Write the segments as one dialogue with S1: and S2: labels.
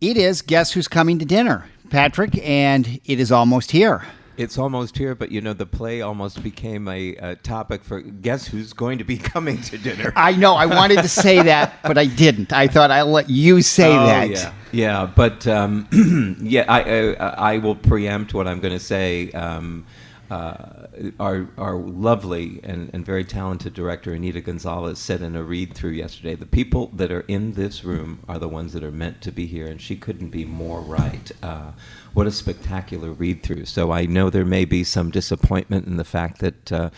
S1: It is Guess Who's Coming to Dinner, Patrick, and it is almost here.
S2: It's almost here, but the play almost became a topic for guess who's going to be coming to dinner.
S1: I know, I wanted to say that, but I didn't. I thought I'll let you say that.
S2: Yeah, but I will preempt what I'm going to say. Our lovely and very talented director, Anita Gonzalez, said in a read-through yesterday, the people that are in this room are the ones that are meant to be here, and she couldn't be more right. What a spectacular read-through. So I know there may be some disappointment in the fact that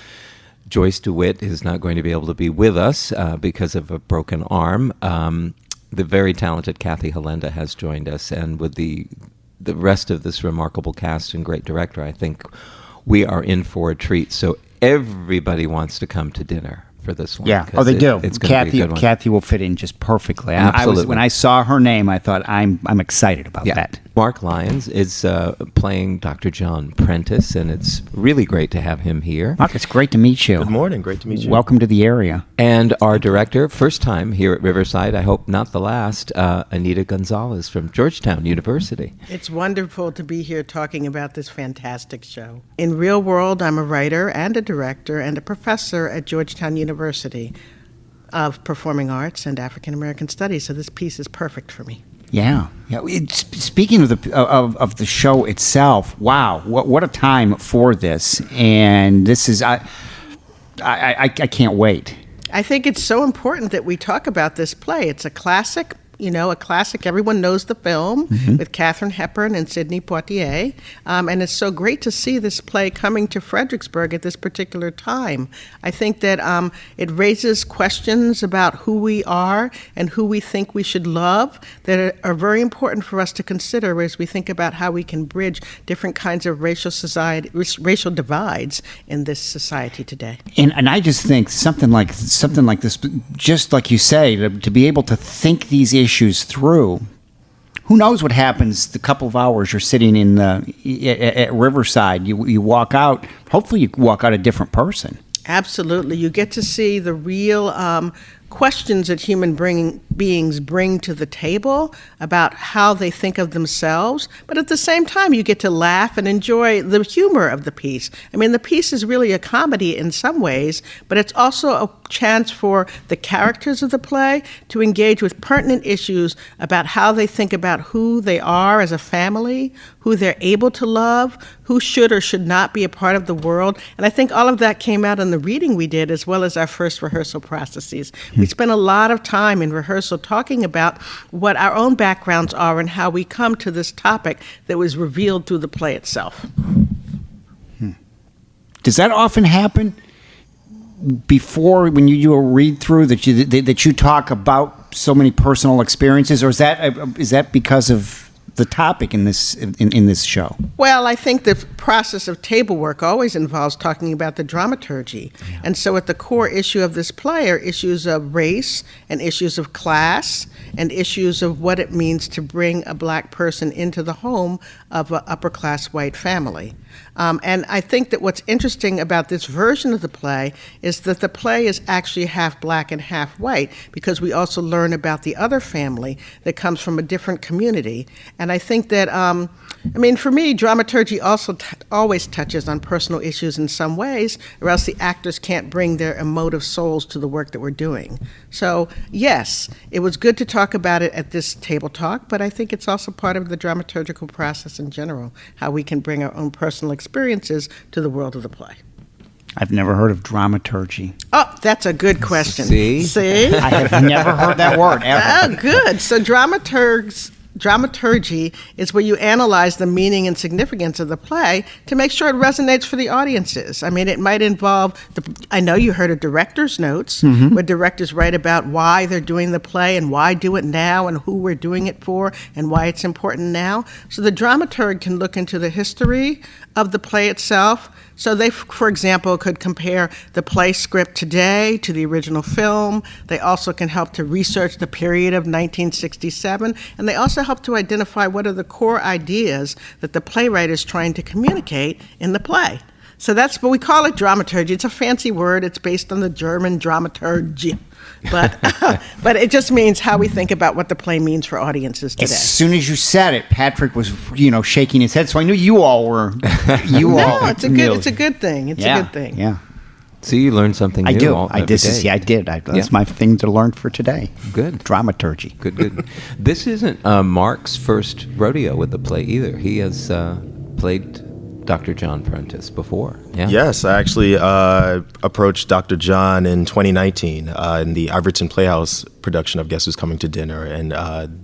S2: Joyce DeWitt is not going to be able to be with us because of a broken arm. The very talented Kathy Halenda has joined us, and with the rest of this remarkable cast and great director, I think we are in for a treat. So everybody wants to come to dinner for this one.
S1: Yeah, they do.
S2: It's going to be a good one.
S1: Kathy will fit in just perfectly.
S2: Absolutely.
S1: When I saw her name, I thought, I'm excited about that.
S2: Marc Lyons is playing Dr. John Prentice, and it's really great to have him here.
S1: Marc, it's great to meet you.
S3: Good morning. Great to meet you.
S1: Welcome to the area.
S2: And our director, first time here at Riverside, I hope not the last, Anita Gonzalez from Georgetown University.
S4: It's wonderful to be here talking about this fantastic show. In real world, I'm a writer and a director and a professor at Georgetown University of Performing Arts and African American Studies, so this piece is perfect for me.
S1: Yeah. Speaking of the show itself, wow, what a time for this! And this is I can't wait.
S4: I think it's so important that we talk about this play. It's a classic. A classic. Everyone knows the film with Katharine Hepburn and Sidney Poitier. And it's so great to see this play coming to Fredericksburg at this particular time. I think that it raises questions about who we are and who we think we should love that are very important for us to consider as we think about how we can bridge different kinds of racial divides in this society today.
S1: And I just think something like this, just like you say, to be able to think these issues through. Who knows what happens the couple of hours you're sitting at Riverside? You walk out. Hopefully, you walk out a different person.
S4: Absolutely, you get to see the real questions that human beings bring to the table about how they think of themselves, but at the same time you get to laugh and enjoy the humor of the piece. I mean, the piece is really a comedy in some ways, but it's also a chance for the characters of the play to engage with pertinent issues about how they think about who they are as a family, who they're able to love, who should or should not be a part of the world. And I think all of that came out in the reading we did, as well as our first rehearsal processes. We spent a lot of time in rehearsal talking about what our own backgrounds are and how we come to this topic that was revealed through the play itself.
S1: Does that often happen before, when you do a read-through, that you talk about so many personal experiences, or is that because of the topic in this show?
S4: Well, I think the process of table work always involves talking about the dramaturgy. Yeah. And so at the core issue of this play are issues of race and issues of class and issues of what it means to bring a black person into the home of an upper-class white family. And I think that what's interesting about this version of the play is that the play is actually half black and half white, because we also learn about the other family that comes from a different community. And I think that, for me, dramaturgy also always touches on personal issues in some ways, or else the actors can't bring their emotive souls to the work that we're doing. So, yes, it was good to talk about it at this table talk, but I think it's also part of the dramaturgical process in general, how we can bring our own personal experiences to the world of the play.
S1: I've never heard of dramaturgy.
S4: Oh, that's a good question.
S2: See?
S1: I have never heard that word ever.
S4: Oh, good. So dramaturgy is where you analyze the meaning and significance of the play to make sure it resonates for the audiences. I mean, it might involve, I know you heard of director's notes, where directors write about why they're doing the play and why do it now and who we're doing it for and why it's important now. So the dramaturg can look into the history of the play itself. So they, for example, could compare the play script today to the original film. They also can help to research the period of 1967, and they also help to identify what are the core ideas that the playwright is trying to communicate in the play. So that's, but we call it dramaturgy. It's a fancy word. It's based on the German dramaturgy. But but it just means how we think about what the play means for audiences today.
S1: As soon as you said it, Patrick was, shaking his head. So I knew you all were.
S4: No, it's a good thing. It's a good thing.
S1: Yeah.
S2: So you learn something new.
S1: I do.
S2: Every day.
S1: I did. That's my thing to learn for today.
S2: Good.
S1: Dramaturgy.
S2: Good. This isn't Mark's first rodeo with the play either. He has played Dr. John Prentice before. Yeah.
S3: Yes, I actually approached Dr. John in 2019 in the Iverton Playhouse production of Guess Who's Coming to Dinner. And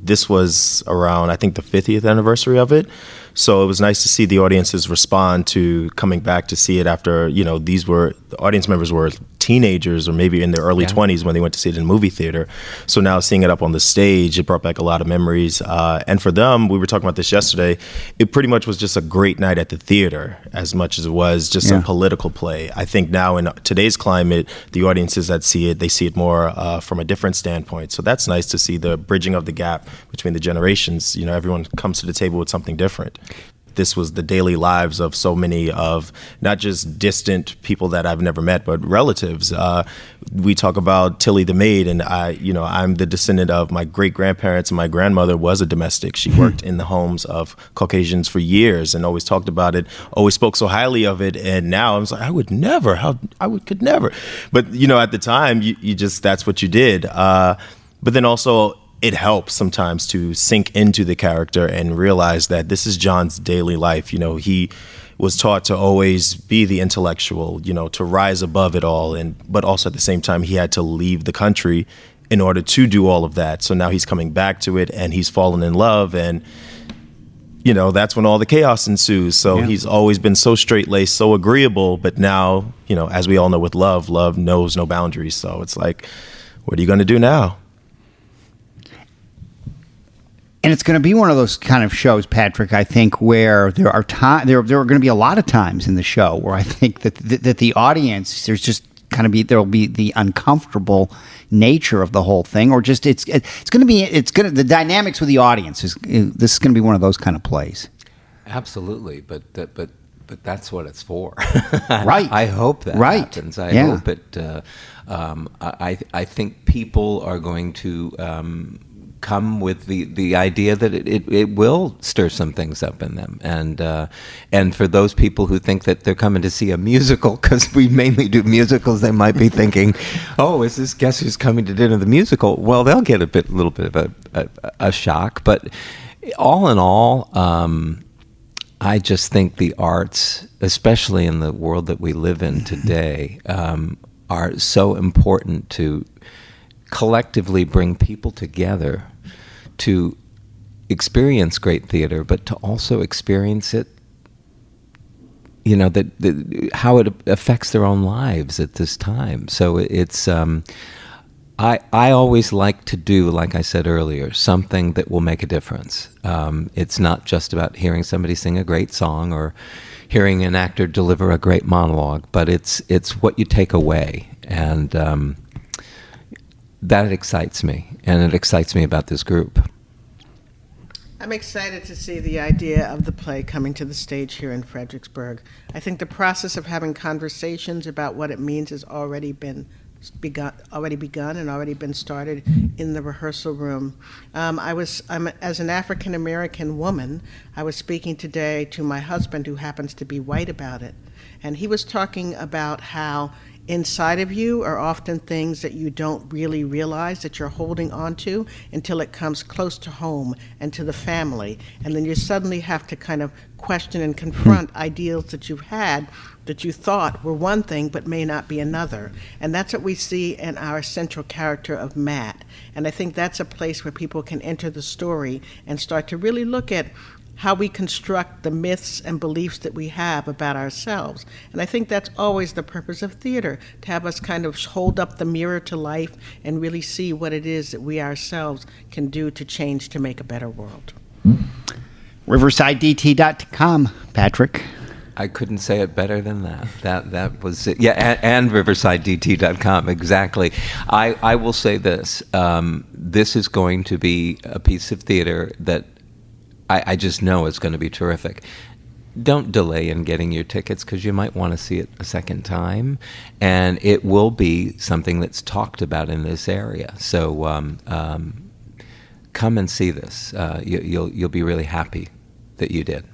S3: this was around, I think, the 50th anniversary of it. So it was nice to see the audiences respond to coming back to see it after, the audience members were teenagers or maybe in their early 20s when they went to see it in a movie theater. So now seeing it up on the stage, it brought back a lot of memories. And for them, we were talking about this yesterday, it pretty much was just a great night at the theater as much as it was just a political play. I think now in today's climate, the audiences that see it, they see it more from a different standpoint. So that's nice to see the bridging of the gap between the generations. Everyone comes to the table with something different. This was the daily lives of so many of not just distant people that I've never met, but relatives. We talk about Tilly the maid, and I'm the descendant of my great grandparents, and my grandmother was a domestic. She worked in the homes of Caucasians for years and always talked about it, always spoke so highly of it. And now I was like, I would never, could never. But at the time, you just that's what you did. But then also, it helps sometimes to sink into the character and realize that this is John's daily life. He was taught to always be the intellectual, to rise above it all. But also at the same time, he had to leave the country in order to do all of that. So now he's coming back to it and he's fallen in love. And, that's when all the chaos ensues. So he's always been so straight-laced, so agreeable. But now, as we all know with love knows no boundaries. So it's like, what are you going to do now?
S1: And it's going to be one of those kind of shows, Patrick, I think, where there are going to be a lot of times in the show where I think that the audience, there'll be the uncomfortable nature of the whole thing, or just the dynamics with the audience this is going to be one of those kind of plays.
S2: Absolutely, but that's what it's for.
S1: Right.
S2: I hope that happens. I hope it. I think people are going to come with the idea that it will stir some things up in them, and for those people who think that they're coming to see a musical, because we mainly do musicals, they might be thinking, oh, is this Guess Who's Coming to Dinner the musical? Well, they'll get a little bit of a shock, but all in all, I just think the arts, especially in the world that we live in today, are so important to collectively bring people together to experience great theater, but to also experience it, how it affects their own lives at this time. So it's, I always like to do, like I said earlier, something that will make a difference. It's not just about hearing somebody sing a great song or hearing an actor deliver a great monologue, but it's what you take away. And that excites me, and it excites me about this group.
S4: I'm excited to see the idea of the play coming to the stage here in Fredericksburg. I think the process of having conversations about what it means has already begun and already been started in the rehearsal room. As an African American woman, I was speaking today to my husband, who happens to be white, about it, and he was talking about how inside of you are often things that you don't really realize that you're holding on to until it comes close to home and to the family. And then you suddenly have to kind of question and confront ideals that you've had that you thought were one thing but may not be another. And that's what we see in our central character of Matt. And I think that's a place where people can enter the story and start to really look at how we construct the myths and beliefs that we have about ourselves. And I think that's always the purpose of theater, to have us kind of hold up the mirror to life and really see what it is that we ourselves can do to change to make a better world.
S1: RiversideDT.com, Patrick.
S2: I couldn't say it better than that. That was it. Yeah, and RiversideDT.com, exactly. I will say this. This is going to be a piece of theater that I just know it's going to be terrific. don't delay in getting your tickets because you might want to see it a second time, and it will be something that's talked about in this area. So come and see this. You'll be really happy that you did.